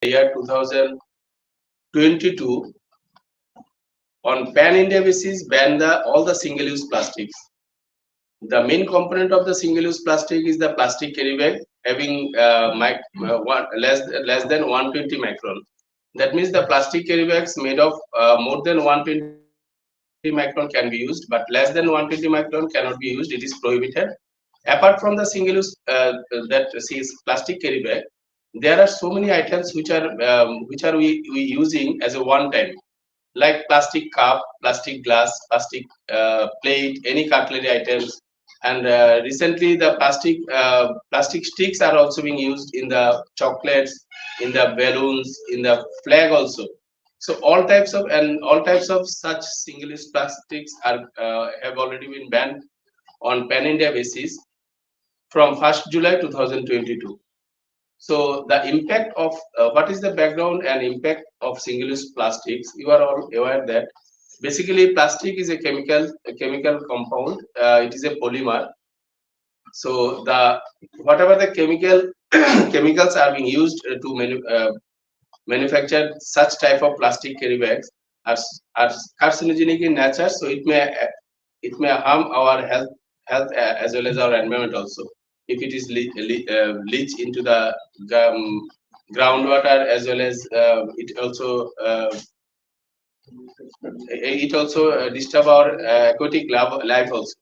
year 2022 on pan-India basis ban all the single-use plastics. The main component of the single-use plastic is the plastic carry bag having less than 120 micron. That means the plastic carry bags made of more than 120 micron can be used, but less than 120 micron cannot be used. It is prohibited. Apart from the single-use that says plastic carry bag, there are so many items which are we using as a one time, like plastic cup, plastic glass, plastic plate, any cutlery items. And recently, the plastic sticks are also being used in the chocolates, in the balloons, in the flag also. So all types of such single-use plastics are have already been banned on pan-India basis from 1st July 2022. So the impact of what is the background and impact of single-use plastics? You are all aware that basically plastic is a chemical compound. It is a polymer. So the whatever the chemicals are being used to manufacture such type of plastic carry bags are carcinogenic in nature. So it may harm our health as well as our environment also if it is leach into the groundwater, as well as it also disturb our aquatic life also.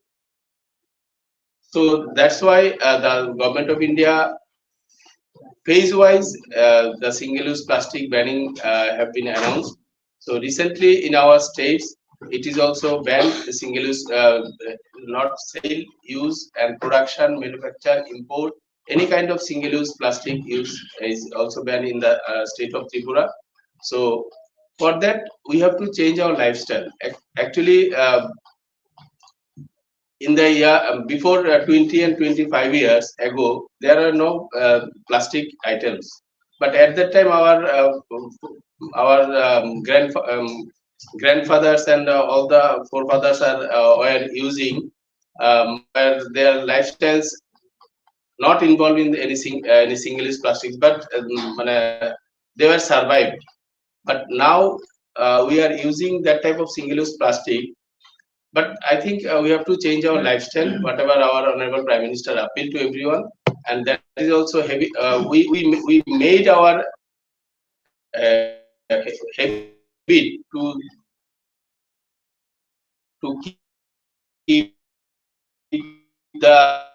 So that's why the government of India phase wise the single use plastic banning have been announced. So recently in our states it is also banned the single use, not sale, use and production, manufacture, import any kind of single use plastic use is also banned in the state of Tripura. So for that we have to change our lifestyle. Actually, in the year before 20 and 25 years ago, there are no plastic items. But at that time, our grandfathers and all the forefathers were using, where their lifestyles not involved in any single-use plastics, but they were survived. But now we are using that type of single-use plastic. But I think we have to change our lifestyle, whatever our honorable prime minister appealed to everyone, and that is also heavy. We made our habit to keep the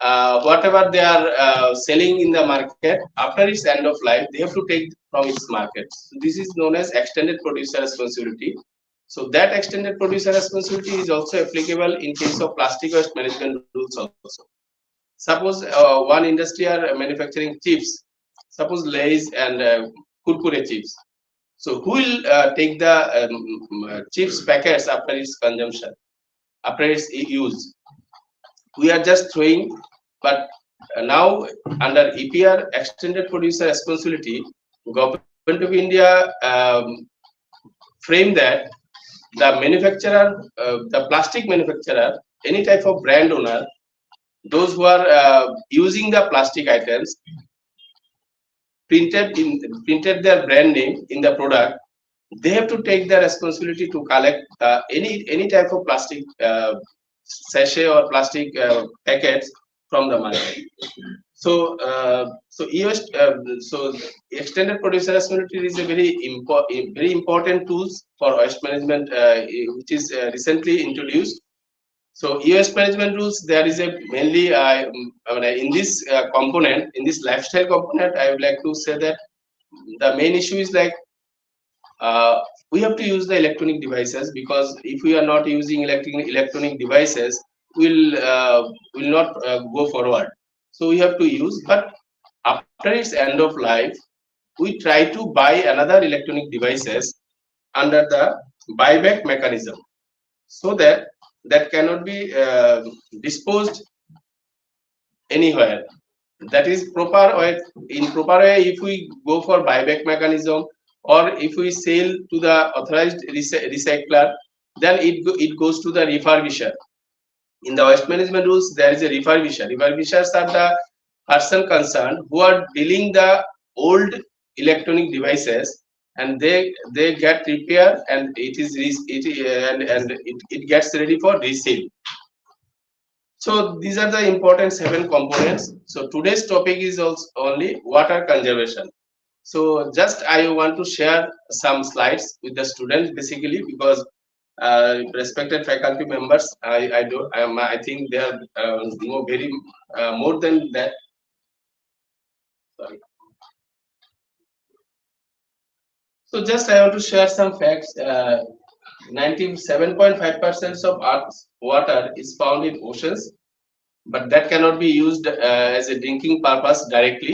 whatever they are selling in the market after its end of life, they have to take from its market. So this is known as extended producer responsibility. So that extended producer responsibility is also applicable in case of plastic waste management rules also. Suppose one industry are manufacturing chips, suppose Lay's and Kurkure chips. So who will take the chips packets after its consumption, after its use? We are just throwing, but now under EPR extended producer responsibility, government of India frame that the manufacturer, the plastic manufacturer, any type of brand owner, those who are using the plastic items, printed their brand name in the product, they have to take the responsibility to collect any type of plastic sachet or plastic packets from the market. So so extended producer responsibility is a very important tools for waste management, which is recently introduced. So EOS management rules, there is a mainly in this component, in this lifestyle component, I would like to say that the main issue is like we have to use the electronic devices, because if we are not using electronic devices, will not go forward. So we have to use, but after its end of life, we try to buy another electronic devices under the buyback mechanism, so that that cannot be disposed anywhere. That is proper way. In proper way, if we go for buyback mechanism, or if we sell to the authorized recycler, then it goes to the refurbisher. In the waste management rules, there is a refurbisher. Refurbishers are the person concerned who are dealing the old electronic devices, and they get repaired, and it gets ready for resale. So these are the important 7 components. So today's topic is also only water conservation. So just I want to share some slides with the students, basically, because respected faculty members, I think they are very more than that. Sorry. So just I want to share some facts. 97.5% of Earth's water is found in oceans, but that cannot be used as a drinking purpose directly.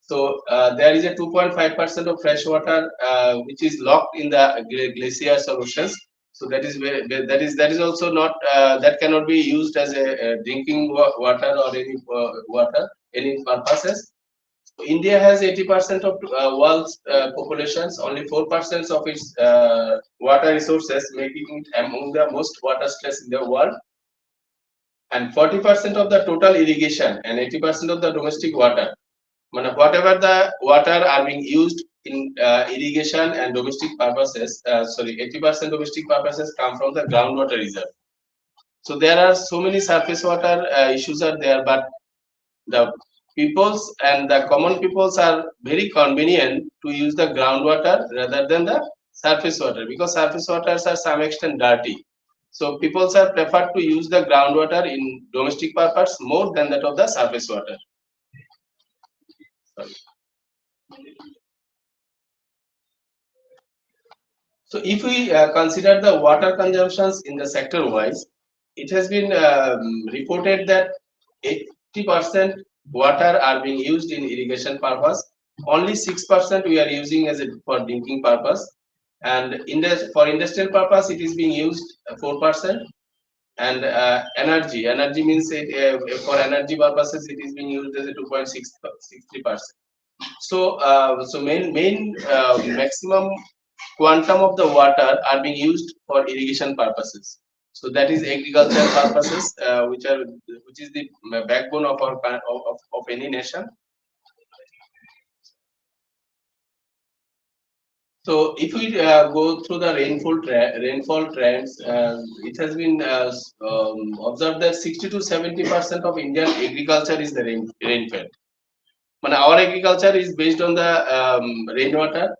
So there is a 2.5% of fresh water which is locked in the glaciers or oceans. So that is also not that cannot be used as a drinking water or any water, any purposes. India has 80% of world's populations. Only 4% of its water resources, making it among the most water stressed in the world. And 40% of the total irrigation and 80% of the domestic water. Whatever the water are being used in irrigation and domestic purposes, 80% domestic purposes come from the groundwater reserve. So there are so many surface water issues are there, but the peoples and the common peoples are very convenient to use the groundwater rather than the surface water, because surface waters are some extent dirty. So peoples are preferred to use the groundwater in domestic purpose more than that of the surface water. Sorry. So if we consider the water consumptions in the sector wise, it has been reported that 80% water are being used in irrigation purpose. Only 6% we are using as for drinking purpose, and for industrial purpose it is being used 4%. And energy means for energy purposes it is being used as a 2.63%. So main maximum quantum of the water are being used for irrigation purposes. So that is agricultural purposes, which is the backbone of our of any nation. So if we go through the rainfall trends, it has been observed that 60 to 70% of Indian agriculture is the rainfall. Our agriculture is based on the rainwater.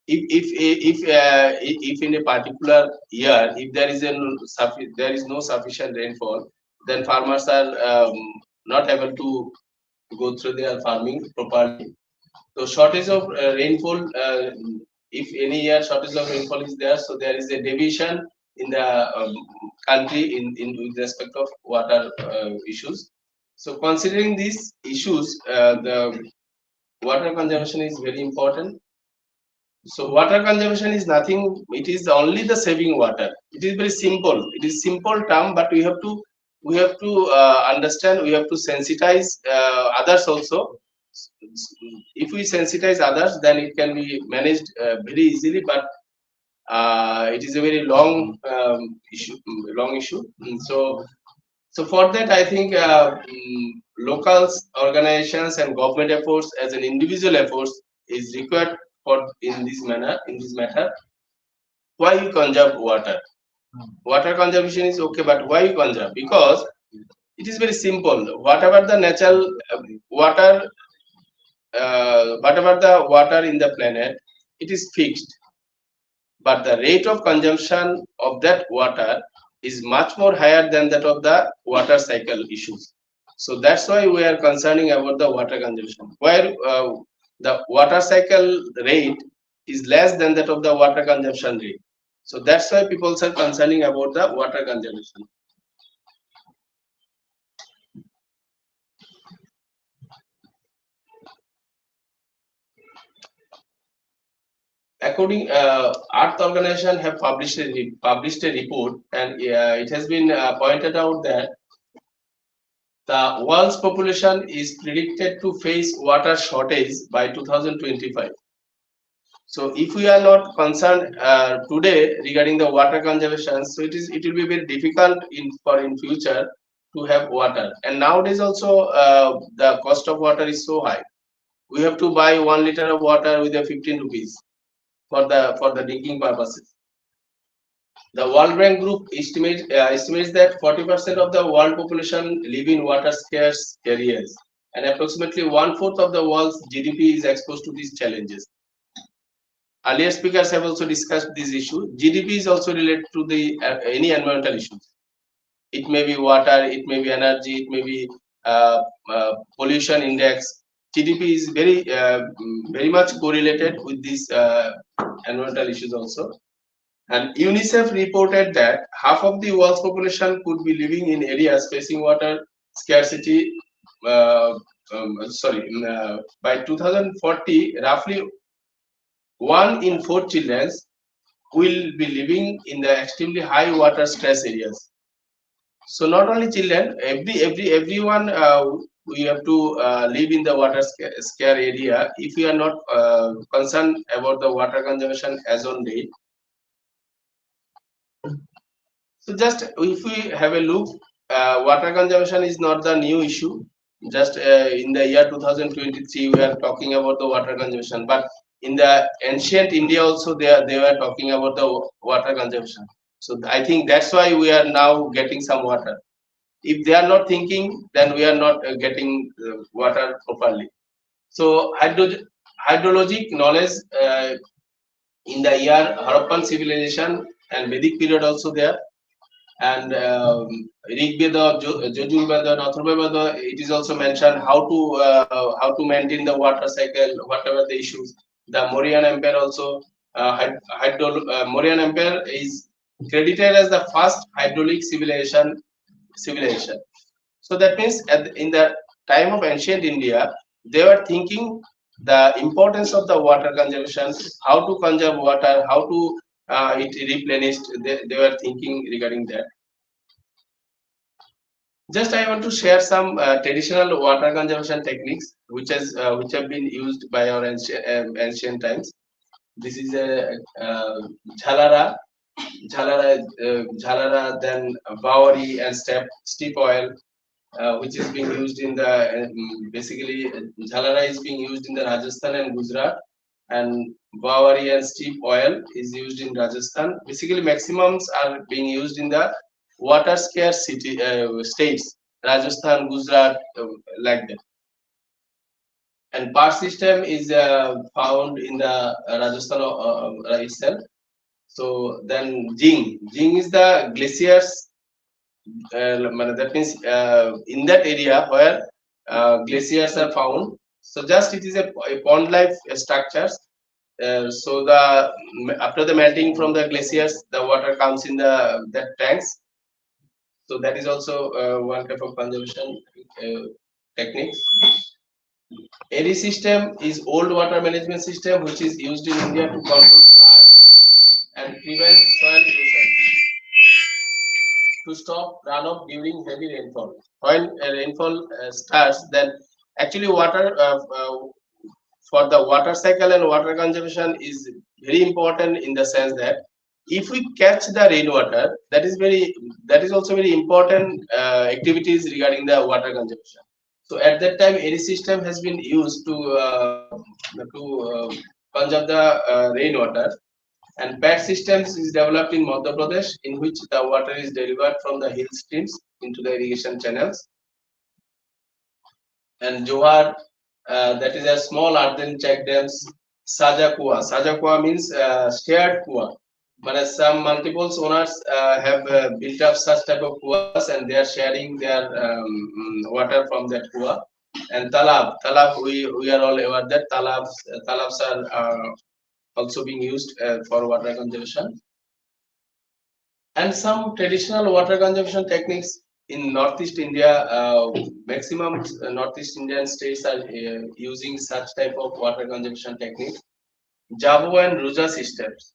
If in a particular year, if there is no sufficient rainfall, then farmers are not able to go through their farming properly. So shortage of rainfall, if any year shortage of rainfall is there, so there is a deviation in the country in with respect of water issues. So considering these issues, the water conservation is very important. So water conservation is nothing, it is only the saving water. It is very simple. It is simple term, but we have to understand, we have to sensitize others also. If we sensitize others, then it can be managed very easily, but it is a very long issue. So for that, I think locals, organizations, and government efforts as an individual efforts is required for in this matter. Why you conserve water? Water conservation is okay, but why you conserve? Because it is very simple. Whatever the natural water, whatever the water in the planet, it is fixed. But the rate of consumption of that water is much more higher than that of the water cycle issues. So that's why we are concerning about the water consumption, where the water cycle rate is less than that of the water consumption rate. So that's why people are concerning about the water conservation. According, Earth Organization have published a report, and it has been pointed out that the world's population is predicted to face water shortage by 2025. So if we are not concerned today regarding the water conservation, so it will be very difficult in future to have water. And nowadays also the cost of water is so high. We have to buy 1 liter of water with a 15 rupees for the drinking purposes. The World Bank Group estimates that 40% of the world population live in water scarce areas, and approximately 1/4 of the world's GDP is exposed to these challenges. Earlier speakers have also discussed this issue. GDP is also related to the any environmental issues. It may be water, it may be energy, it may be pollution index. GDP is very much correlated with these environmental issues also. And UNICEF reported that half of the world's population could be living in areas facing water scarcity. By 2040, roughly 1 in 4 children will be living in the extremely high water stress areas. So not only children, everyone we have to live in the water scare area. If we are not concerned about the water conservation as on date. So just if we have a look, water conservation is not the new issue. Just in the year 2023, we are talking about the water conservation. But in the ancient India also, they were talking about the water conservation. So I think that's why we are now getting some water. If they are not thinking, then we are not getting water properly. So hydrologic knowledge in the year Harappan civilization and Vedic period also there. And Rig Veda, Yajur Veda, and Atharva Veda, it is also mentioned how to maintain the water cycle, whatever the issues. The Mauryan Empire also, Mauryan Empire is credited as the first hydraulic civilization. So that means in the time of ancient India, they were thinking the importance of the water conservation, how to conserve water, how to it replenished. They were thinking regarding that. Just I want to share some traditional water conservation techniques which have been used by our ancient times. This is a jhalara, then bawari and steep oil, which is being used in the basically jhalara is being used in the Rajasthan and Gujarat, and bawari and steep oil is used in Rajasthan. Basically, maximums are being used in the water scarce states, Rajasthan, Gujarat, like that. And part system is found in the Rajasthan itself. So then Jing is the glaciers that means in that area where glaciers are found. So just it is a pond life structures. So the after the melting from the glaciers, the water comes in the that tanks. So that is also one type of conservation techniques. AD system is old water management system which is used in India to control floods and prevent soil erosion, to stop runoff during heavy rainfall. When rainfall starts, then actually water for the water cycle and water conservation is very important in the sense that if we catch the rainwater, that is also very important activities regarding the water conservation. So at that time, any system has been used to conserve the rainwater, and PAT systems is developed in Madhya Pradesh, in which the water is delivered from the hill streams into the irrigation channels. And Johar, that is a small earthen check dams. Saja Kua. Saja Kua means shared Kua. But some multiple owners have built up such type of kuas and they are sharing their water from that kua. And talab, we are all aware that talabs are also being used for water conservation. And some traditional water conservation techniques in Northeast India, maximum Northeast Indian states are using such type of water conservation technique. Javo and Ruja systems.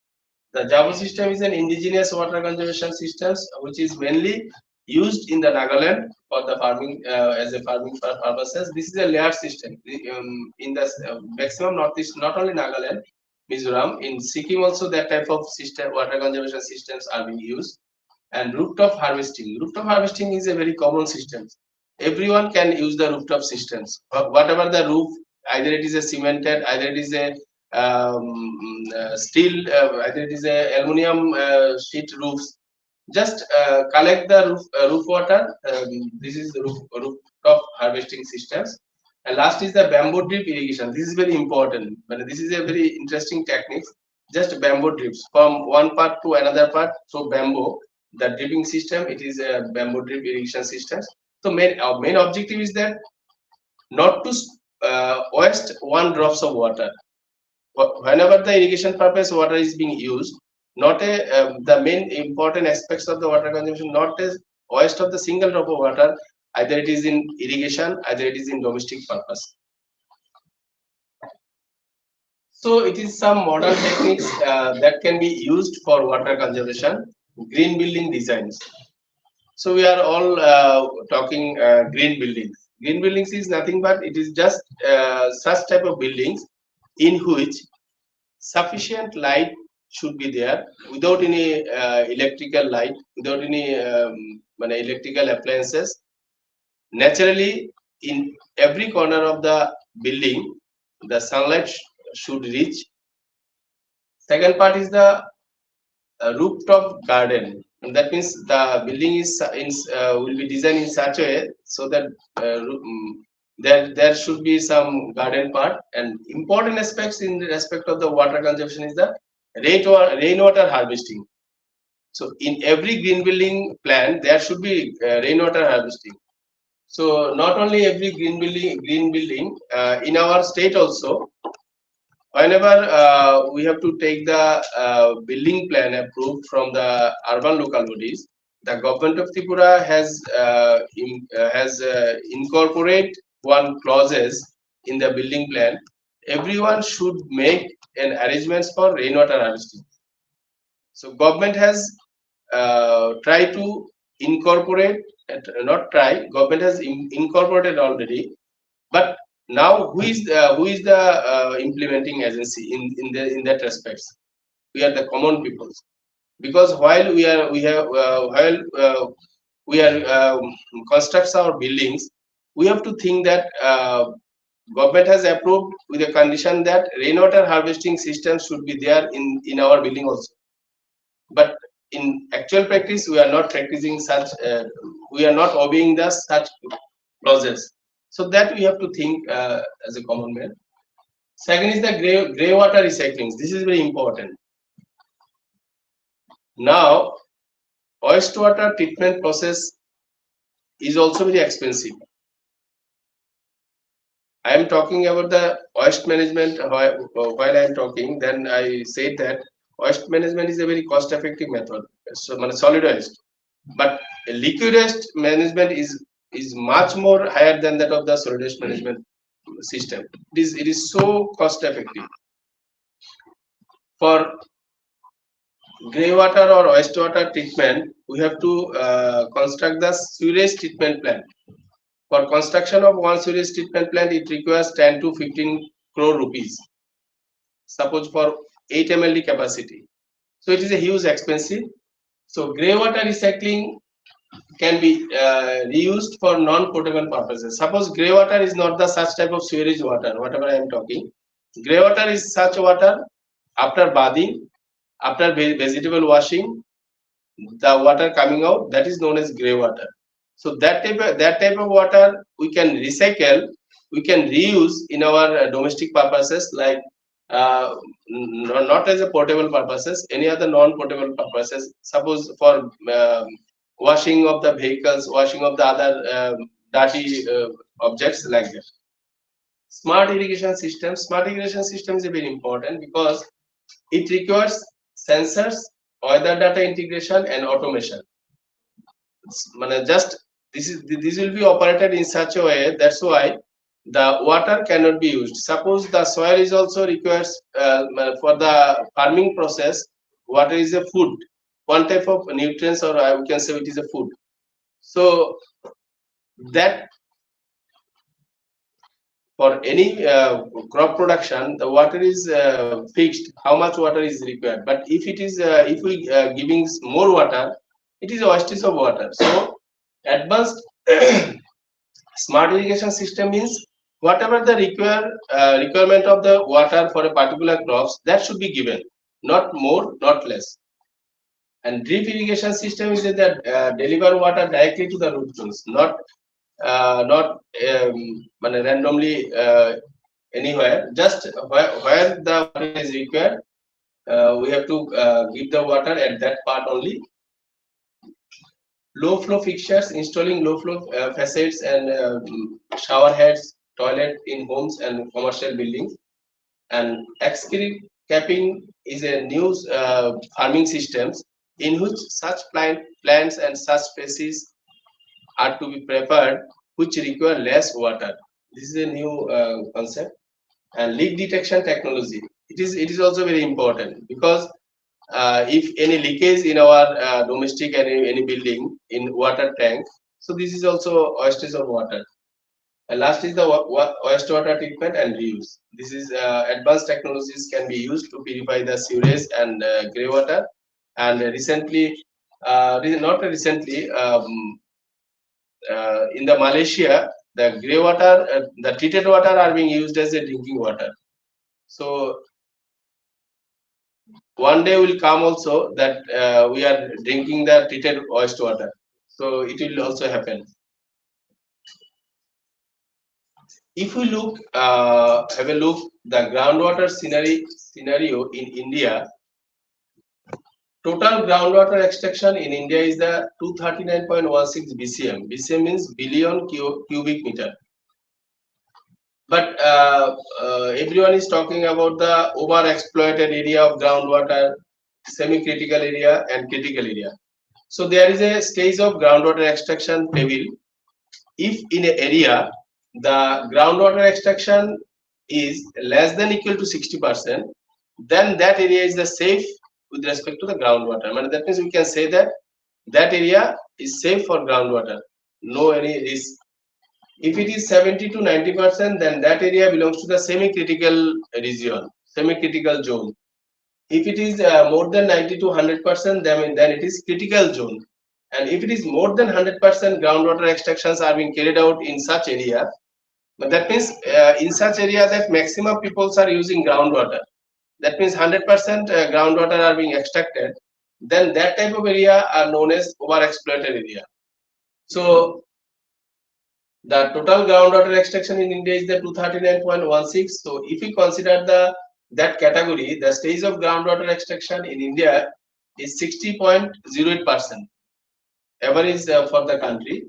The Javo system is an indigenous water conservation system which is mainly used in the Nagaland for the farming as a farming purposes. This is a layered system. In the maximum Northeast, not only Nagaland, Mizoram, in Sikkim also that type of system water conservation systems are being used. And rooftop harvesting. Rooftop harvesting is a very common system. Everyone can use the rooftop systems. Whatever the roof, either it is a cemented, either it is a steel, either it is a aluminum sheet roofs. Just collect the roof water. This is the rooftop harvesting systems. And last is the bamboo drip irrigation. This is very important. But this is a very interesting technique. Just bamboo drips from one part to another part. So bamboo, the dripping system, it is a bamboo drip irrigation system. So our main objective is that not to waste one drops of water. Whenever the irrigation purpose water is being used, not a the main important aspects of the water consumption, not a waste of the single drop of water, either it is in irrigation, either it is in domestic purpose. So it is some modern techniques that can be used for water conservation. Green building designs. So we are all talking green buildings. Green buildings is nothing but it is just such type of buildings in which sufficient light should be there without any electrical light, without any electrical appliances. Naturally, in every corner of the building, the sunlight should reach. Second part is the rooftop garden. And that means the building is will be designed in such a way so that there should be some garden part. And important aspects in respect of the water conservation is the rainwater harvesting. So in every green building plan, there should be rainwater harvesting. So not only every green building in our state also, whenever we have to take the building plan approved from the urban local bodies, the government of Tripura has incorporate one clauses in the building plan. Everyone should make an arrangements for rainwater harvesting. So government has tried to incorporate, not try, government has incorporated already, but now who is the implementing agency in that respects? We are the common peoples, because while we are constructs our buildings, we have to think that government has approved with a condition that rainwater harvesting systems should be there in our building also. But in actual practice, we are not practicing such. We are not obeying the such clauses. So that we have to think as a common man. Second is the grey water recycling. This is very important. Now, wastewater treatment process is also very expensive. I am talking about the waste management. While I am talking, then I said that waste management is a very cost-effective method. So, solid waste, but liquid waste management is much more higher than that of the solid waste management system. It is so cost-effective. For grey water or wastewater treatment, we have to construct the sewage treatment plant. For construction of one sewage treatment plant, it requires 10 to 15 crore rupees. Suppose for 8 mld capacity. So it is a huge expensive. So grey water recycling can be reused for non-potable purposes. Suppose grey water is not the such type of sewage water, whatever I am talking. Grey water is such water after bathing, after vegetable washing, the water coming out, that is known as grey water. So that type of water we can recycle, we can reuse in our domestic purposes, like not as a portable purposes, any other non-portable purposes. Suppose for washing of the vehicles, washing of the other dirty objects, like that. Smart irrigation system. Smart irrigation system is very important because it requires sensors, weather data integration, and automation. Just this will be operated in such a way, that's why the water cannot be used. Suppose the soil is also requires for the farming process, water is a food, one type of nutrients, or we can say it is a food. So that for any crop production, the water is fixed, how much water is required. But if it is if we giving more water, it is a wastage of water. So advanced smart irrigation system means whatever the requirement of the water for a particular crops, that should be given, not more, not less. And drip irrigation system is that deliver water directly to the root zones, not randomly anywhere, just where the water is required. We have to give the water at that part only. Low flow fixtures, installing low flow facades and shower heads, toilet in homes and commercial buildings. And excrete capping is a new farming systems in which such plants and such species are to be prepared which require less water. This is a new concept. And leak detection technology. It is also very important because if any leakage in our domestic any building in water tank, so this is also wastage of water. And last is the wastewater treatment and reuse. This is advanced technologies can be used to purify the sewage and grey water. And recently, not recently, in the Malaysia, the grey water, the treated water are being used as a drinking water. So one day will come also that we are drinking the treated wastewater. So it will also happen. If we look, have a look, the groundwater scenario in India. Total groundwater extraction in India is the 239.16 BCM. BCM means billion cubic meter. But everyone is talking about the overexploited area of groundwater, semi-critical area, and critical area. So there is a stage of groundwater extraction table. If in an area the groundwater extraction is less than equal to 60%, then that area is the safe with respect to the groundwater. That means we can say that that area is safe for groundwater, no any risk. If it is 70 to 90%, then that area belongs to the semi-critical region, semi-critical zone. If it is more than 90 to 100%, then it is critical zone. And if it is more than 100% groundwater extractions are being carried out in such area, but that means in such area that maximum peoples are using groundwater. That means 100% groundwater are being extracted. Then that type of area are known as overexploited area. So the total groundwater extraction in India is the 239.16. So if we consider that category, the stage of groundwater extraction in India is 60.08%. Average for the country.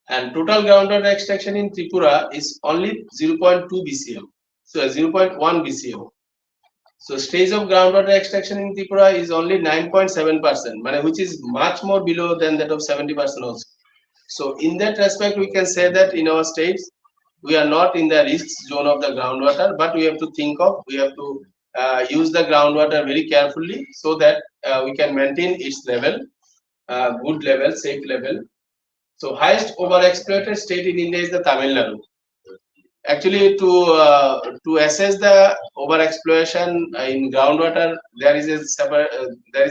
And total groundwater extraction in Tripura is only 0.2 BCM, so 0.1 BCM. So stage of groundwater extraction in Tripura is only 9.7%, which is much more below than that of 70% also. So in that respect, we can say that in our states, we are not in the risk zone of the groundwater, but we have to use the groundwater very carefully so that we can maintain its level, good level, safe level. So highest overexploited state in India is the Tamil Nadu. Actually, to assess the overexploitation in groundwater, there is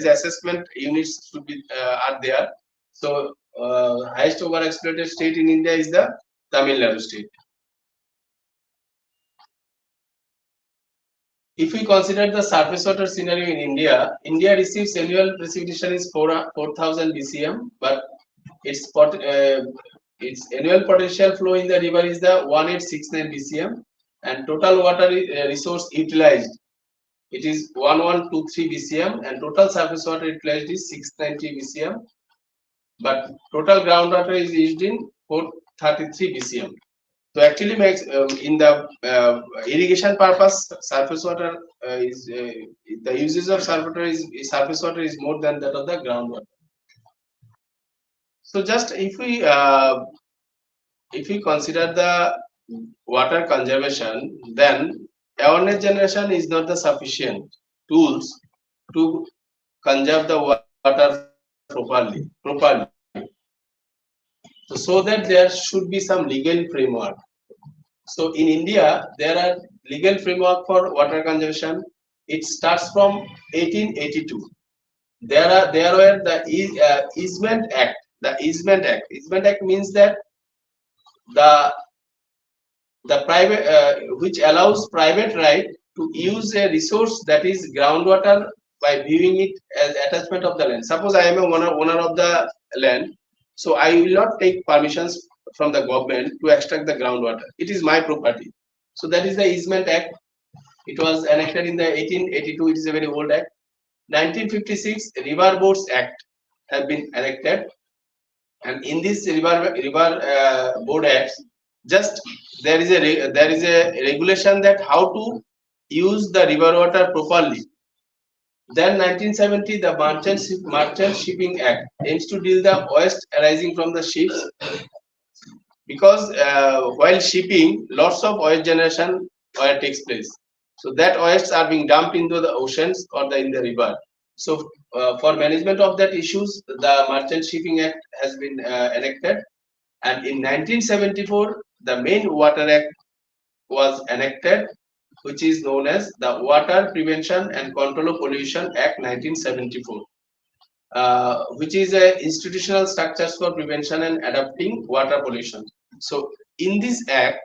assessment units should be are there. So highest overexploited state in India is the Tamil Nadu state. If we consider the surface water scenario in India, India receives annual precipitation is 4,000 BCM, but its annual potential flow in the river is the 1869 BCM, and total water resource utilized it is 1123 BCM, and total surface water utilized is 690 BCM, but total groundwater is used in 433 BCM. So actually makes in the irrigation purpose, surface water the usage of surface water is more than that of the groundwater. So just if we consider the water conservation, then awareness generation is not the sufficient tools to conserve the water properly. So that there should be some legal framework. So in India, there are legal framework for water conservation. It starts from 1882. There were the Easement Act. The Easement Act. Easement Act means that the private which allows private right to use a resource that is groundwater by viewing it as attachment of the land. Suppose I am a owner of the land, so I will not take permissions from the government to extract the groundwater. It is my property. So that is the Easement Act. It was enacted in the 1882. It is a very old act. 1956 River Boards Act have been enacted, and in this river board act, just there is a regulation that how to use the river water properly. Then 1970 the Merchant Shipping Act aims to deal the waste arising from the ships, because while shipping lots of waste generation takes place, so that wastes are being dumped into the oceans or in the river. So for management of that issues, the Merchant Shipping Act has been enacted, and in 1974 the main Water Act was enacted, which is known as the Water Prevention and Control of Pollution Act 1974, which is a institutional structures for prevention and adapting water pollution. So in this act,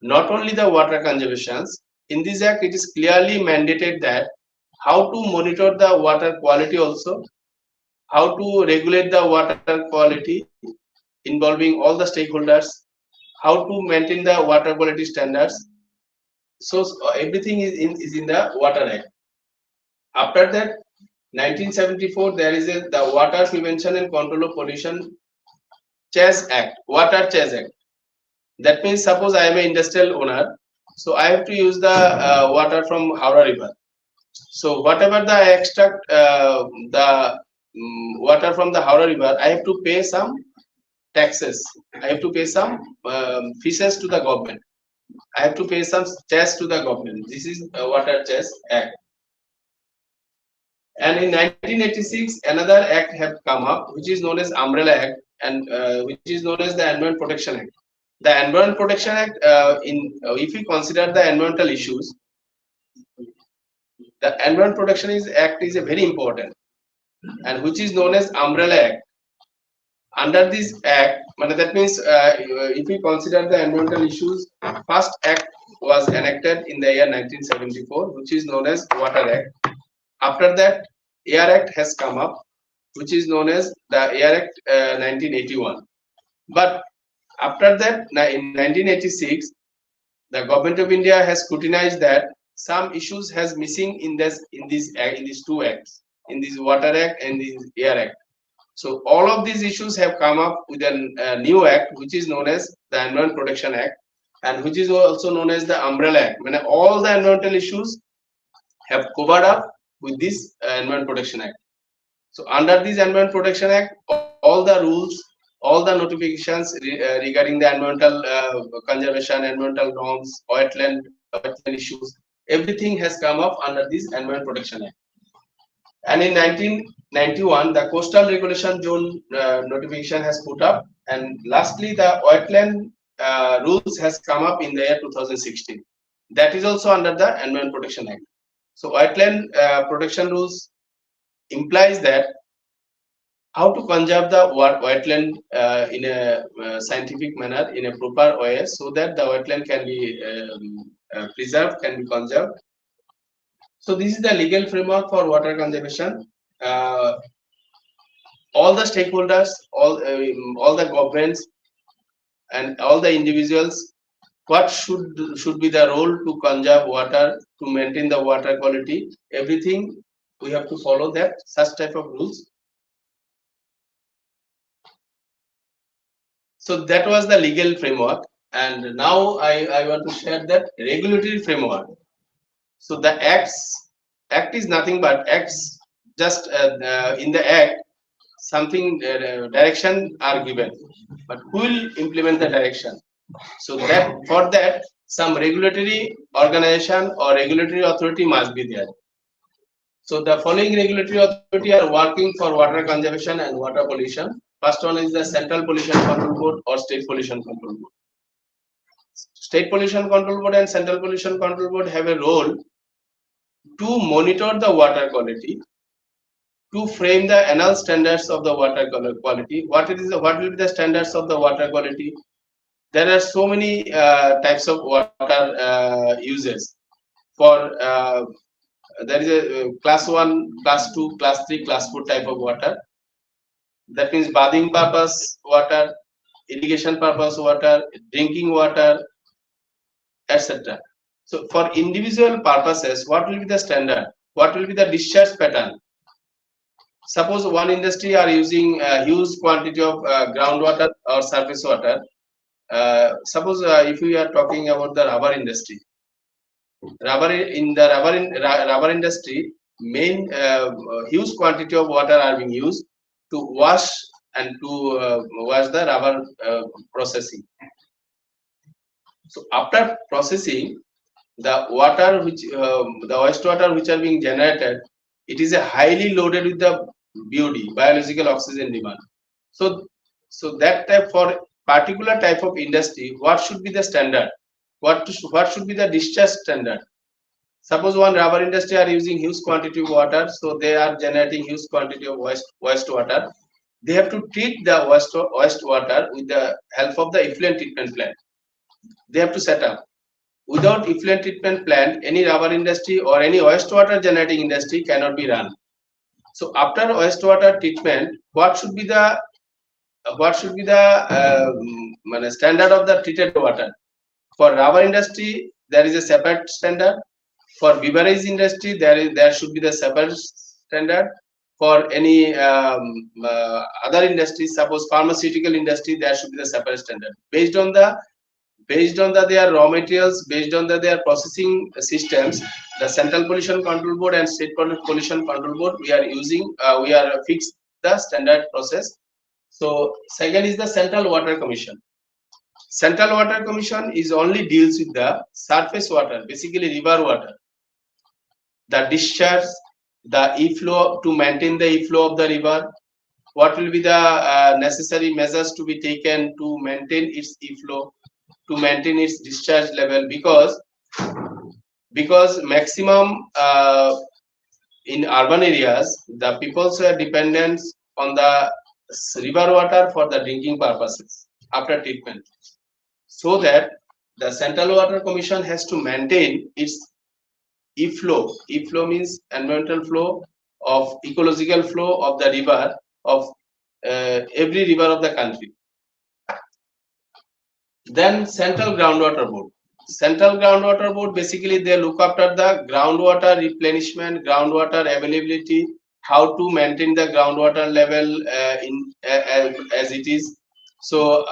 not only the water conservations, in this act it is clearly mandated that how to monitor the water quality also, how to regulate the water quality involving all the stakeholders, how to maintain the water quality standards. So everything is in the Water Act. After that, 1974 there is the Water Prevention and Control of Pollution Chase Act, Water Chase Act. That means suppose I am an industrial owner, so I have to use the water from Howrah River. So whatever the extract the water from the Howrah River, I have to pay some taxes. I have to pay some fees to the government. I have to pay some chase to the government. This is Water Chase Act. And in 1986, another act have come up, which is known as Umbrella Act, and which is known as the Environment Protection Act. The Environment Protection Act, if we consider the environmental issues, the Environment Protection Act is a very important, and which is known as Umbrella Act. Under this act, that means if we consider the environmental issues, first act was enacted in the year 1974, which is known as Water Act. After that, Air Act has come up, which is known as the Air Act 1981. But after that, in 1986, the government of India has scrutinized that some issues has missing in these two acts, in this Water Act and this Air Act. So all of these issues have come up with a new act, which is known as the Environment Protection Act, and which is also known as the Umbrella Act. I mean, all the environmental issues have covered up with this Environment Protection Act. So under this Environment Protection Act, all the rules, all the notifications regarding the environmental conservation, environmental norms, wetland issues, everything has come up under this Environment Protection Act. And in 1991, the Coastal Regulation Zone notification has put up, and lastly, the wetland rules has come up in the year 2016. That is also under the Environment Protection Act. So wetland protection rules implies that how to conserve the wetland in a scientific manner, in a proper way, so that the wetland can be preserved, can be conserved. So this is the legal framework for water conservation. All the stakeholders, all the governments, and all the individuals, what should be the role to conserve water, to maintain the water quality, everything we have to follow that such type of rules. So that was the legal framework, and now I want to share that regulatory framework. So the act is nothing but acts, just in the act something direction are given, but who will implement the direction? So that for that some regulatory organization or regulatory authority must be there. So the following regulatory authority are working for water conservation and water pollution. First one is the Central Pollution Control Board or State Pollution Control Board. State Pollution Control Board and Central Pollution Control Board have a role to monitor the water quality, to frame the annual standards of the water quality. What will be the standards of the water quality? There are so many types of water uses. For there is a class 1, class 2, class 3, class 4 type of water. That means bathing purpose water, irrigation purpose water, drinking water, etc. So for individual purposes, what will be the standard? What will be the discharge pattern? Suppose one industry are using a huge quantity of groundwater or surface water. Suppose if we are talking about the rubber industry, rubber industry, main huge quantity of water are being used to wash and to wash the rubber processing. So after processing, the water which the wastewater which are being generated, it is a highly loaded with the BOD, biological oxygen demand. So that type, for particular type of industry, what should be the standard? What should be the discharge standard? Suppose one rubber industry are using huge quantity of water, so they are generating huge quantity of wastewater. They have to treat the wastewater with the help of the effluent treatment plant. They have to set up. Without effluent treatment plant, any rubber industry or any wastewater generating industry cannot be run. So after wastewater treatment, what should be the standard of the treated water? For rubber industry, there is a separate standard. For beverage industry, there should be the separate standard. For any other industries, suppose pharmaceutical industry, there should be the separate standard based on their raw materials, based on their processing systems. The Central Pollution Control Board and State Pollution Control Board, we are fixed the standard process. So second is the Central Water Commission. Central Water Commission is only deals with the surface water, basically river water, the discharge, the e-flow, to maintain the e-flow of the river. What will be the necessary measures to be taken to maintain its e-flow, to maintain its discharge level, because maximum in urban areas, the people's are dependent on the river water for the drinking purposes after treatment. So that the Central Water Commission has to maintain its e-flow. E-flow means environmental flow, of ecological flow of the river, of every river of the country. Then Central Groundwater Board. Central Groundwater Board, basically they look after the groundwater replenishment, groundwater availability, how to maintain the groundwater level as it is. So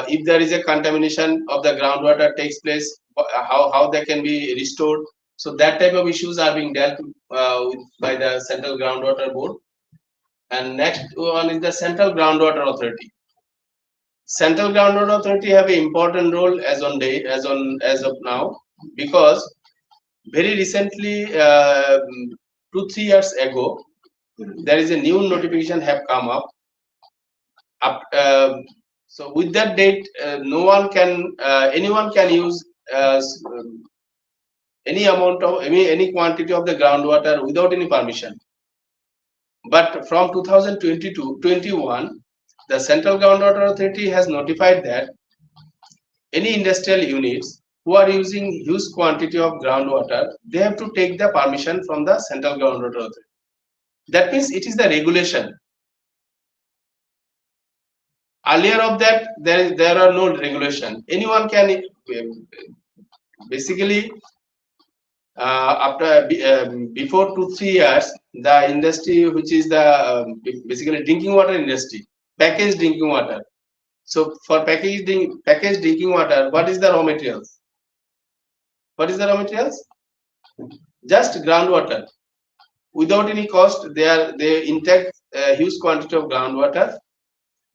if there is a contamination of the groundwater takes place, how they can be restored. So that type of issues are being dealt with by the Central Groundwater Board. And next one is the Central Groundwater Authority. Central Groundwater Authority have an important role as of now, because very recently, 2-3 years ago, there is a new notification have come up. So with that date, anyone can use any amount of any quantity of the groundwater without any permission. But from 2022-21, the Central Groundwater Authority has notified that any industrial units who are using huge quantity of groundwater, they have to take the permission from the Central Groundwater Authority. That means it is the regulation. Earlier of that, there are no regulation. Anyone can basically before 2-3 years, the industry which is the basically drinking water industry, packaged drinking water. So for packaged drinking water, what is the raw materials? What is the raw materials? Just groundwater. Without any cost, they intake a huge quantity of groundwater,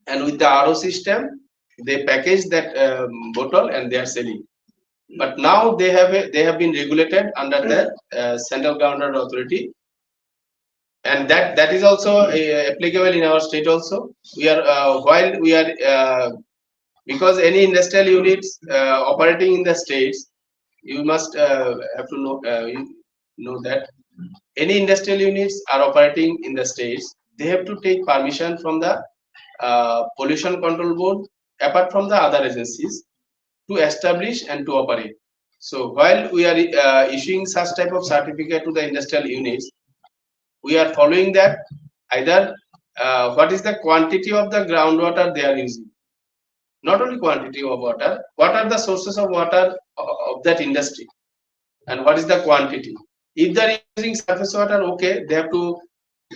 and with the RO system, they package that bottle and they are selling. But now they have been regulated under the Central Groundwater Authority, and that is also applicable in our state also. We are while we are because any industrial units operating in the states, you must have to know that any industrial units are operating in the states, they have to take permission from the Pollution Control Board, apart from the other agencies, to establish and to operate. So while we are issuing such type of certificate to the industrial units, we are following that either what is the quantity of the groundwater they are using. Not only quantity of water, what are the sources of water of that industry, and what is the quantity. If they are using surface water, okay, they have to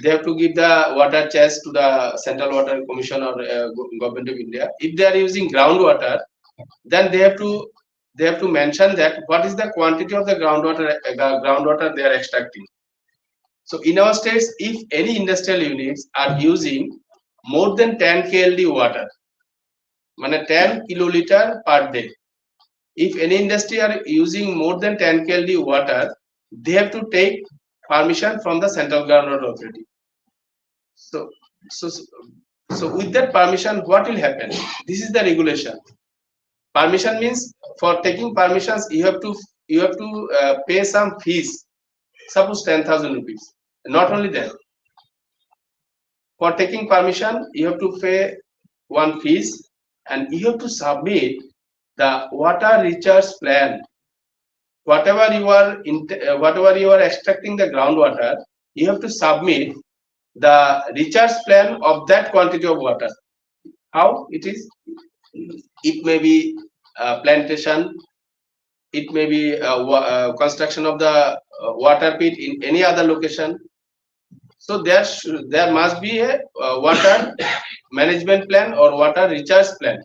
give the water chest to the Central Water Commission or Government of India. If they are using groundwater, then they have to mention that what is the quantity of the groundwater they are extracting. So in our states, if any industrial units are using more than 10 KLD water, 10 kiloliter per day. If any industry are using more than 10 KLD water, they have to take permission from the Central Groundwater Authority. So with that permission, what will happen? This is the regulation. Permission means for taking permissions, you have to pay some fees. Suppose 10,000 rupees. Not only that, for taking permission, you have to pay one fees, and you have to submit the water recharge plan. Whatever you are extracting the groundwater, you have to submit the recharge plan of that quantity of water. How it is? It may be plantation, it may be construction of the water pit in any other location. So there must be a water management plan or water recharge plan.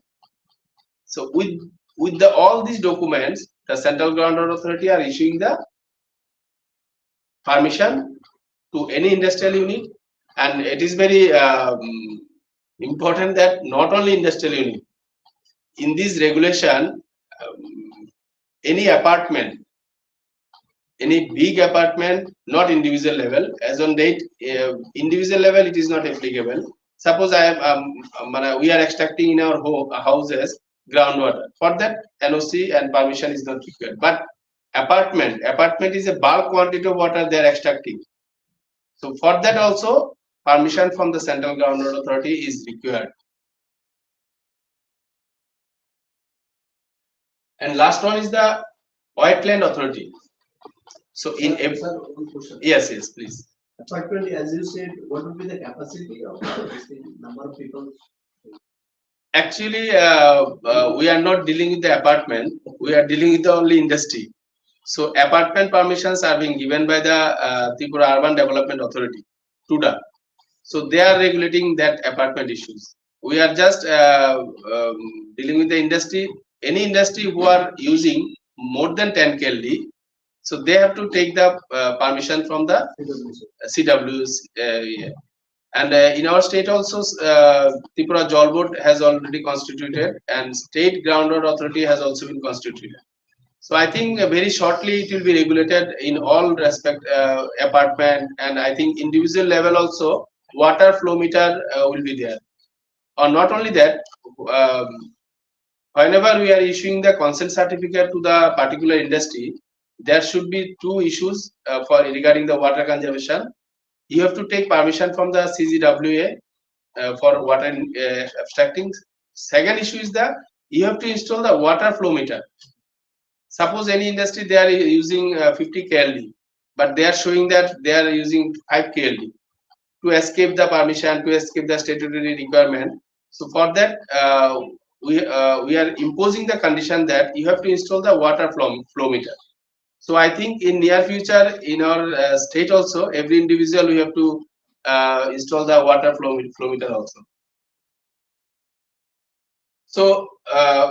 So with all these documents, the Central Groundwater Authority are issuing the permission to any industrial unit, and it is very important that not only industrial unit. In this regulation, any apartment, any big apartment, not individual level. As on date, individual level it is not applicable. Suppose we are extracting in our houses groundwater. For that, NOC and permission is not required. But apartment is a bulk quantity of water they are extracting. So for that also, permission from the Central Groundwater Authority is required. And last one is the Wetland Authority. So in yes, please. Apartment, as you said, what would be the capacity of this number of people? Actually, we are not dealing with the apartment. We are dealing with the only industry. So apartment permissions are being given by the Tripura Urban Development Authority. TUDA. So they are regulating that apartment issues. We are just dealing with the industry. Any industry who are using more than 10 KLD, so they have to take the permission from the CWs. Yeah. And in our state also, Tripura Jal Board has already constituted, and State Groundwater Authority has also been constituted. So I think very shortly it will be regulated in all respect, apartment, and I think individual level also water flow meter will be there. Or not only that, um, whenever we are issuing the consent certificate to the particular industry, there should be two issues for regarding the water conservation. You have to take permission from the CGWA for water abstracting. Second issue is that you have to install the water flow meter. Suppose any industry they are using 50 KLD, but they are showing that they are using 5 KLD to escape the permission, to escape the statutory requirement. So for that, we are imposing the condition that you have to install the water flow meter. So I think in near future in our state also, every individual we have to install the water flow meter also. So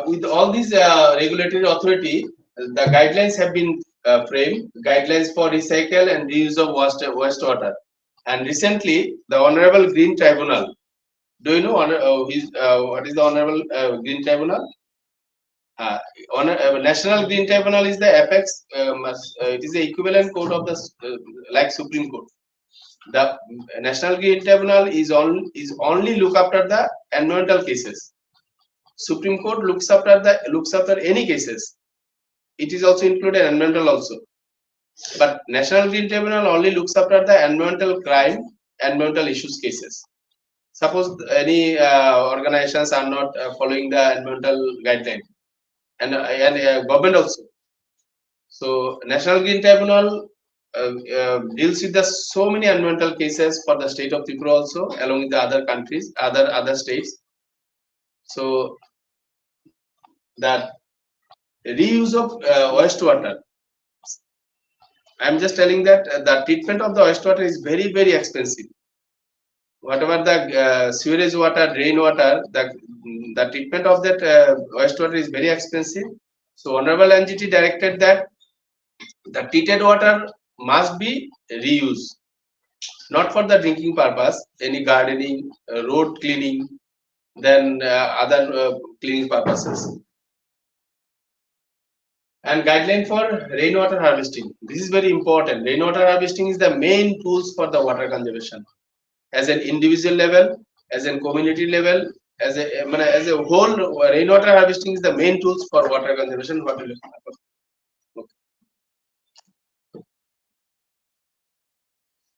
with all these regulatory authority, the guidelines have been framed, guidelines for recycle and reuse of wastewater. And recently, the Honorable Green Tribunal, do you know what is the Honorable Green Tribunal? Uh, National Green Tribunal is the apex, it is the equivalent court of the like Supreme Court. The National Green Tribunal is only look after the environmental cases. Supreme Court looks after any cases. It is also included environmental also. But National Green Tribunal only looks after the environmental crime, environmental issues cases. Suppose any organizations are not following the environmental guideline, and government also. So National Green Tribunal deals with the so many environmental cases for the state of Tripura also, along with the other countries, other states. So that reuse of wastewater. I'm just telling that the treatment of the wastewater is very expensive. Whatever the sewage water, drain water, the treatment of that wastewater is very expensive. So Honorable NGT directed that the treated water must be reused, not for the drinking purpose, any gardening, road cleaning, then other cleaning purposes. And guideline for rainwater harvesting. This is very important. Rainwater harvesting is the main tools for the water conservation. As an individual level, as a community level, as a whole, rainwater harvesting is the main tools for water conservation. What will happen? Okay.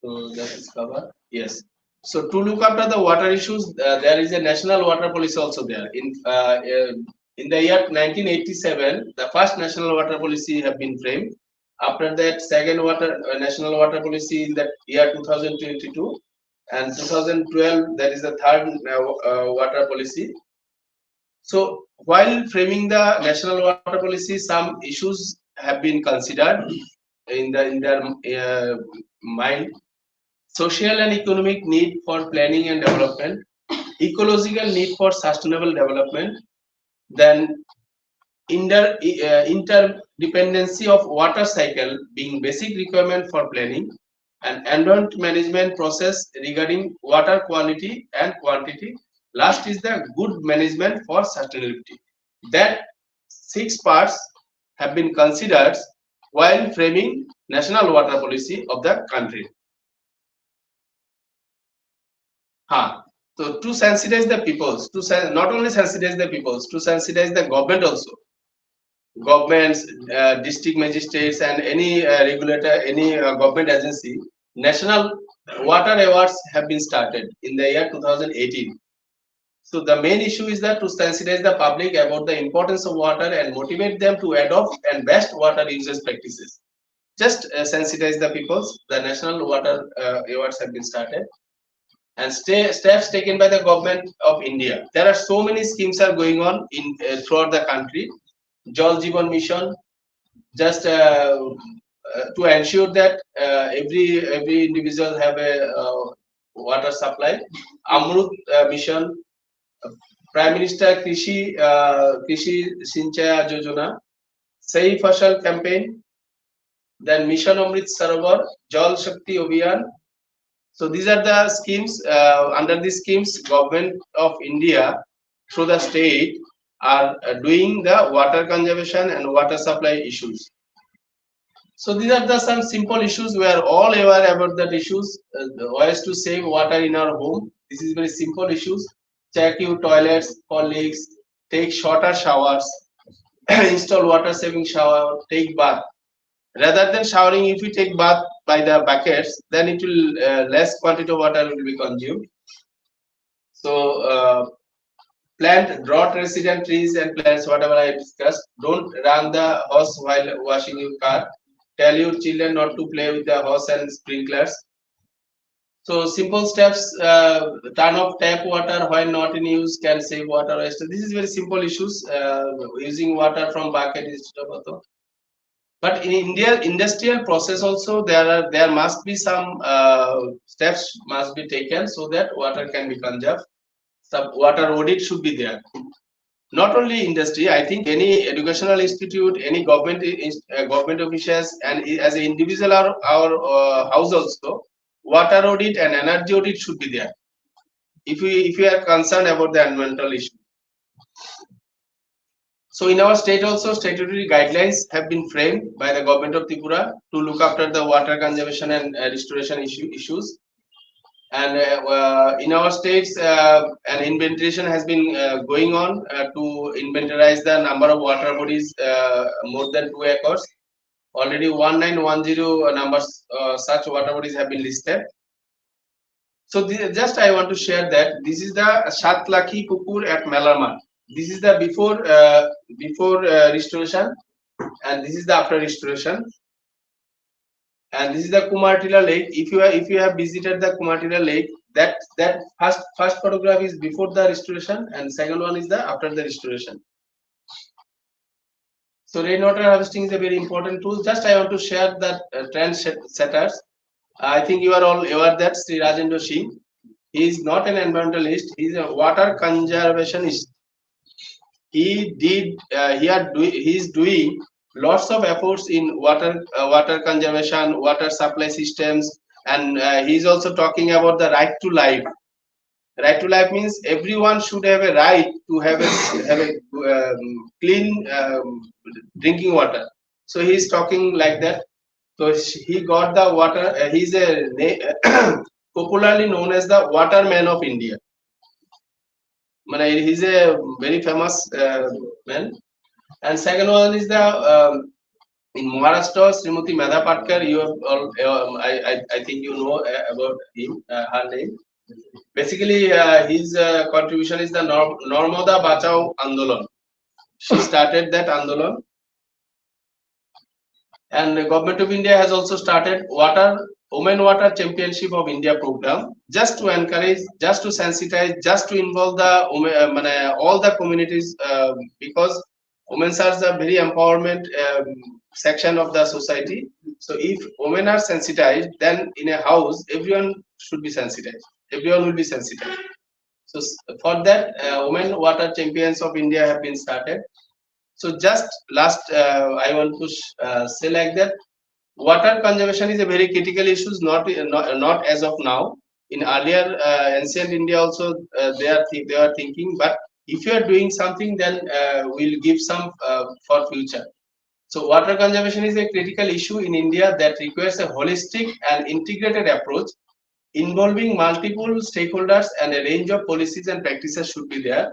So that is covered. Yes. So to look after the water issues, there is a national water policy also there. In the year 1987, the first national water policy have been framed. After that, second national water policy in the year 2022, and 2012 that is the third water policy. So while framing the national water policy, some issues have been considered in their mind. Social and economic need for planning and development, ecological need for sustainable development, then interdependency of water cycle being basic requirement for planning, and environment management process regarding water quality and quantity. Last is the good management for sustainability. That 6 parts have been considered while framing national water policy of the country. So to sensitize the peoples, not only sensitize the peoples, to sensitize the government also. Governments, district magistrates, and any regulator, any government agency, national water awards have been started in the year 2018. So the main issue is that to sensitize the public about the importance of water and motivate them to adopt and best water usage practices. Just sensitize the peoples. The national water awards have been started. And steps taken by the government of India. There are so many schemes are going on in throughout the country. Jal Jeevan Mission, just to ensure that every individual have a water supply, Amrut mission, Prime Minister Krishi Sinchaya Yojana, Sahi Fashal campaign, then Mission Amrit Sarovar, Jal Shakti Abhiyan. So these are the schemes. Under these schemes, Government of India through the state are doing the water conservation and water supply issues. So these are the some simple issues. We are all aware about that issues. Ways to save water in our home. This is very simple issues. Check your toilets for leaks. Take shorter showers. Install water saving shower. Take bath. Rather than showering, if you take bath by the buckets, then it will less quantity of water will be consumed. So plant drought resistant trees and plants, whatever I discussed. Don't run the hose while washing your car. Tell your children not to play with the hose and sprinklers. So simple steps, turn off tap water when not in use can save water waste. This is very simple issues, using water from bucket instead of bottle. But in India, industrial process also there must be some steps must be taken so that water can be conserved. Some water audit should be there. Not only industry, I think any educational institute, any government officials, and as an individual our house also, water audit and energy audit should be there. If we are concerned about the environmental issue. So in our state also, statutory guidelines have been framed by the government of Tripura to look after the water conservation and restoration issues. And in our states, an inventorization has been going on to inventorize the number of water bodies more than 2 acres. Already 1910 numbers such water bodies have been listed. So just I want to share that this is the Shatlaki Pukur at Melarman. This is the before restoration, and this is the after restoration. And this is the Kumartila Lake. If you have visited the Kumartila Lake, that first photograph is before the restoration, and second one is the after the restoration. So rainwater harvesting is a very important tool. Just I want to share that trend setters. I think you are all aware that Sri Rajendra Singh, he is not an environmentalist. He is a water conservationist. He is doing lots of efforts in water conservation, water supply systems, and he is also talking about the right to life. Right to life means everyone should have a right to have a clean drinking water. So he is talking like that. So he got the water. He's a popularly known as the waterman of India. He's a very famous man. And second one is the in Maharashtra, Srimati Medha Patkar. You have all, I think you know about him, her name. Basically, his contribution is the Narmada Bachao Andolan. She started that Andolan. And the government of India has also started Women Water Championship of India program, just to encourage, just to sensitize, just to involve the all the communities, because women are the very empowerment section of the society. So if women are sensitized, then in a house everyone should be sensitized. Everyone will be sensitized. So for that, Women Water Champions of India have been started. So just last, I want to say like that. Water conservation is a very critical issue, not as of now. In earlier ancient India also they are thinking, but if you are doing something, then we'll give some for future. So water conservation is a critical issue in India that requires a holistic and integrated approach involving multiple stakeholders, and a range of policies and practices should be there.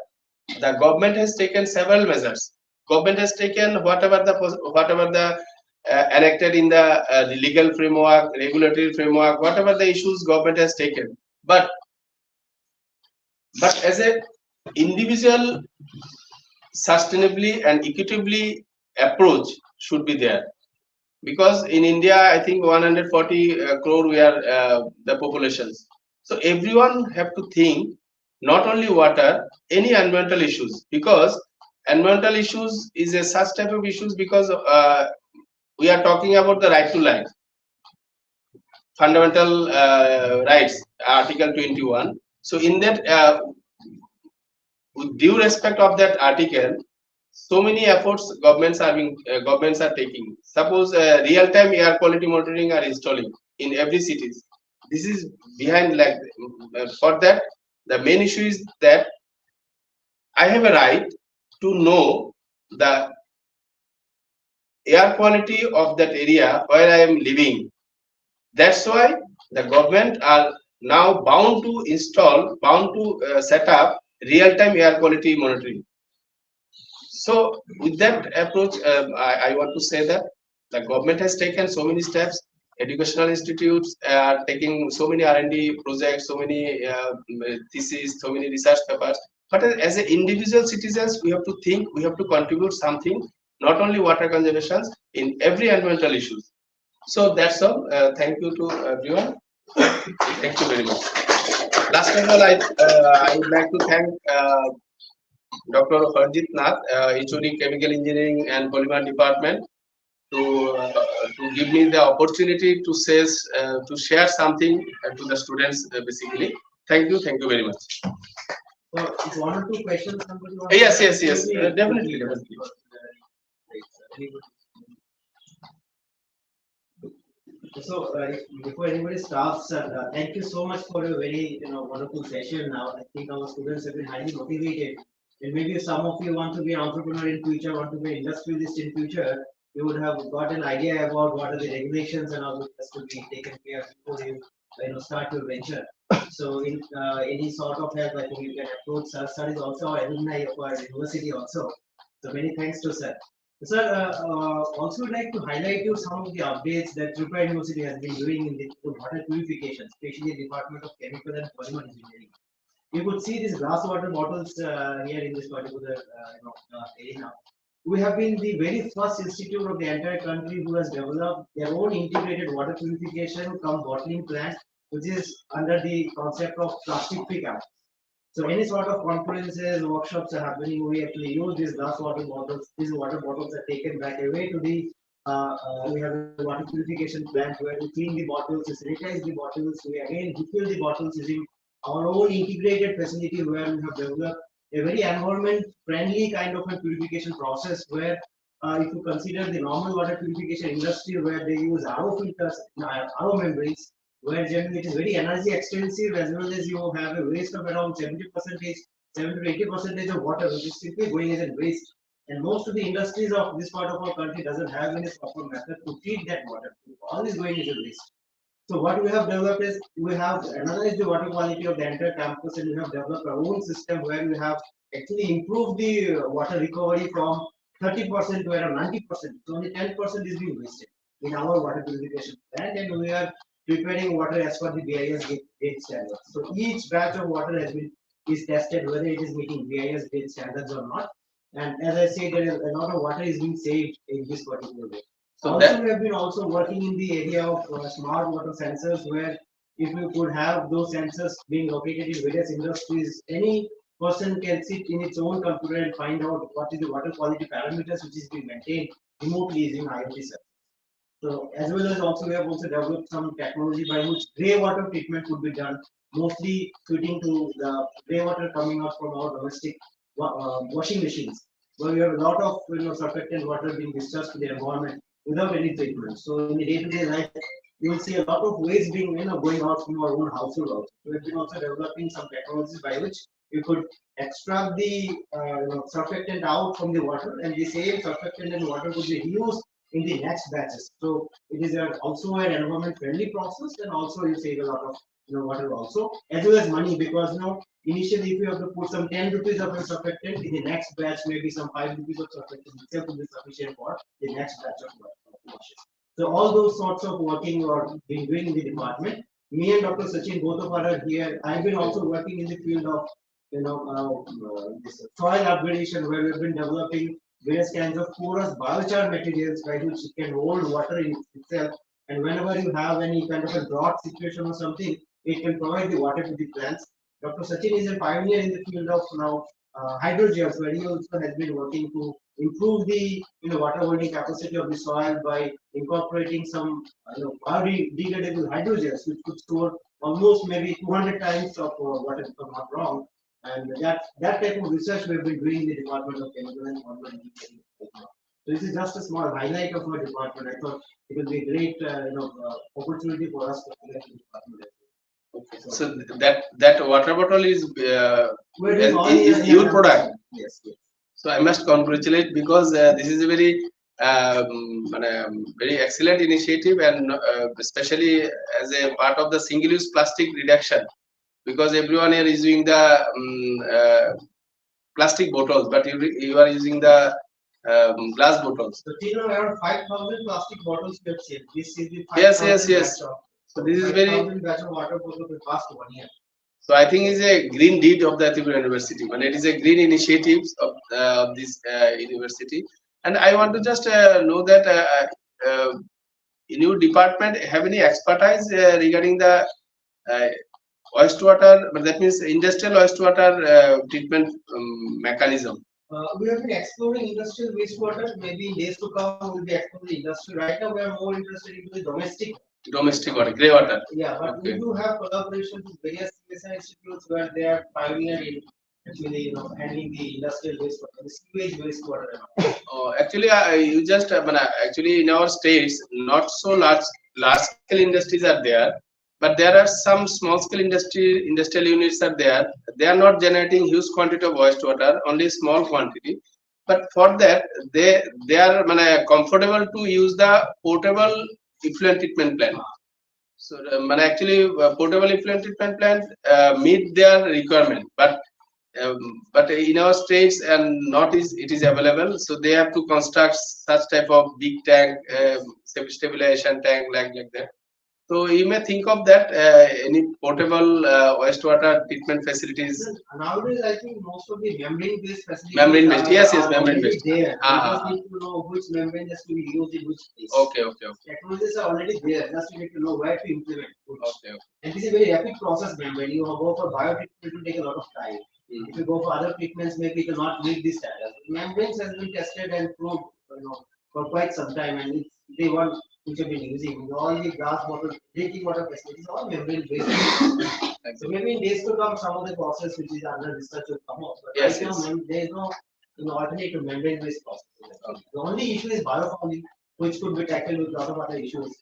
The government has taken several measures. Government has taken whatever the enacted in the legal framework, regulatory framework, whatever the issues government has taken. But as a individual, sustainably and equitably approach should be there. Because in India, I think 140 crore we are the populations. So everyone have to think not only water, any environmental issues, because environmental issues is a such type of issues because we are talking about the right to life. fundamental rights, Article 21. So in that, with due respect of that article, so many efforts governments are taking. Suppose real-time air quality monitoring are installing in every cities. This is behind, like, for that, the main issue is that I have a right to know the air quality of that area where I am living. That's why the government are now bound to set up real-time air quality monitoring. So with that approach, I want to say that the government has taken so many steps. Educational institutes are taking so many R&D projects, so many theses, so many research papers. But as an individual citizens, we have to think, we have to contribute something, not only water conservation, in every environmental issues. So that's all. Thank you to everyone. Thank you very much. Last of all, I would like to thank Dr. Harjit Nath, HOD Chemical Engineering and Polymer Department, to give me the opportunity to share something to the students, basically. Thank you very much. So, if one or two questions, somebody wants Yes, definitely. So, before anybody starts, thank you so much for a very wonderful session. Now, I think our students have been highly motivated, and maybe some of you want to be an entrepreneur in future, want to be an industrialist in future. You would have got an idea about what are the regulations and all that has to be taken care of before you start your venture. So, in any sort of help, I think you can approach Sir. Sir is also our alumni of our university also. So, many thanks to Sir. Sir, also would like to highlight you some of the updates that Tripura University has been doing in the water purification, especially the Department of Chemical and Polymer Engineering. You could see these glass water bottles here in this particular area. We have been the very first institute of the entire country who has developed their own integrated water purification cum bottling plant, which is under the concept of plastic-free campus. So any sort of conferences, workshops are happening. We actually use these glass water bottles. These water bottles are taken back away to the. We have a water purification plant where we clean the bottles, we sanitize the bottles. We again refill the bottles using our own integrated facility where we have developed a very environment-friendly kind of a purification process. Where, if you consider the normal water purification industry, where they use RO filters, RO membranes, where generally it is very energy extensive, as well as you have a waste of around 70%, 70 to 80% of water, which is simply going as a waste. And most of the industries of this part of our country doesn't have any proper method to treat that water. All is going as a waste. So what we have developed is we have analyzed the water quality of the entire campus, and we have developed our own system where we have actually improved the water recovery from 30% to around 90%. So only 10% is being wasted in our water purification plant, and we are preparing water as per the BIS gate standards. So each batch of water is tested whether it is meeting BIS gate standards or not. And as I said, there is a lot of water is being saved in this particular way. So also, we have been also working in the area of smart water sensors, where if you could have those sensors being located in various industries, any person can sit in its own computer and find out what is the water quality parameters which is being maintained remotely using IoT sensors. So as well as also we have also developed some technology by which grey water treatment could be done, mostly fitting to the grey water coming out from our domestic washing machines, where we have a lot of surfactant water being discharged to the environment without any treatment. So in the day-to-day life, you will see a lot of waste being going out from our own household also. We have been also developing some technologies by which you could extract the surfactant out from the water, and the same surfactant and water could be reused in the next batches. So it is also an environment friendly process, and also you save a lot of water also, as well as money, because initially if you have to put some 10 rupees of a surfactant, in the next batch maybe some 5 rupees of surfactant itself will be sufficient for the next batch of washes. So all those sorts of working or been doing in the department. Me and Dr. Sachin, both of us are here. I've been also working in the field of this soil upgradation, where we've been developing various kinds of porous biochar materials by which it can hold water in itself. And whenever you have any kind of a drought situation or something, it can provide the water to the plants. Dr. Sachin is a pioneer in the field of hydrogels, where he also has been working to improve the water holding capacity of the soil by incorporating some biodegradable hydrogens, which could store almost maybe 200 times of water, if I'm not wrong. And that type of research we've been doing in the Department of Chemical and Formula Engineering. So this is just a small highlight of our department. I thought it will be a great opportunity for us to connect the department. Okay. So that water bottle is We're doing all is your product. Yes, yes. So I must congratulate because this is a very excellent initiative, and especially as a part of the single-use plastic reduction, because everyone here is using the plastic bottles, but you are using the glass bottles. So till now around 5,000 plastic bottles we have saved. This is the Yes, 5,000 yes. So this is very. 5,000 batch of water bottles in the past 1 year. So I think it's a green deed of the Tripura University, and it is a green initiative of this university. And I want to just know that in your department have any expertise regarding the wastewater, but that means industrial wastewater treatment mechanism. We have been exploring industrial wastewater. Maybe in days to come, we'll be exploring the industry. Right now, we are more interested in the domestic water, grey water. Yeah, but Okay. we do have collaboration with various CSI institutes where they are pioneer in actually handling the industrial wastewater, the sewage wastewater. Actually, you just actually in our states, not so large scale industries are there, but there are some small scale industrial units are there. They are not generating huge quantity of wastewater, only small quantity. But for that, they are comfortable to use the portable effluent treatment plant. So actually portable effluent treatment plant meet their requirement, but in our states and northeast it is available, so they have to construct such type of big tank, stabilization tank like that. So you may think of that any portable wastewater treatment facilities. Nowadays, I think most of the membrane-based facilities. Membrane-based, yes, membrane-based. There, you just need to know which membrane has to be used in which place. Okay. Technologies are already there. Just you need to know where to implement. Okay. And this is a very rapid process membrane. You go for biotreatment, it will take a lot of time. If you go for other treatments, maybe it will not meet this standard. Membranes has been tested and proved, for quite some time, and it's the one which have been using. All the glass bottles, drinking water facilities, all membrane based. So maybe in days to come, some of the process which is under research will come up. But yes, right now, there is no alternative membrane based process. Okay. The only issue is biofouling, which could be tackled with a lot of other issues.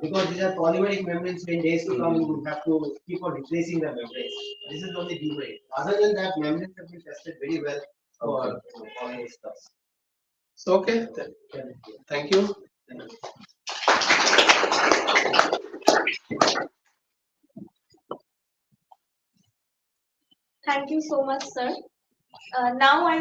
Because these are polymeric membranes, in days to come, you will have to keep on replacing the membranes. This is only degrade. Other than that, membranes have been tested very well for polymer stuff. So, okay. Thank you. Thank you so much, sir. Now I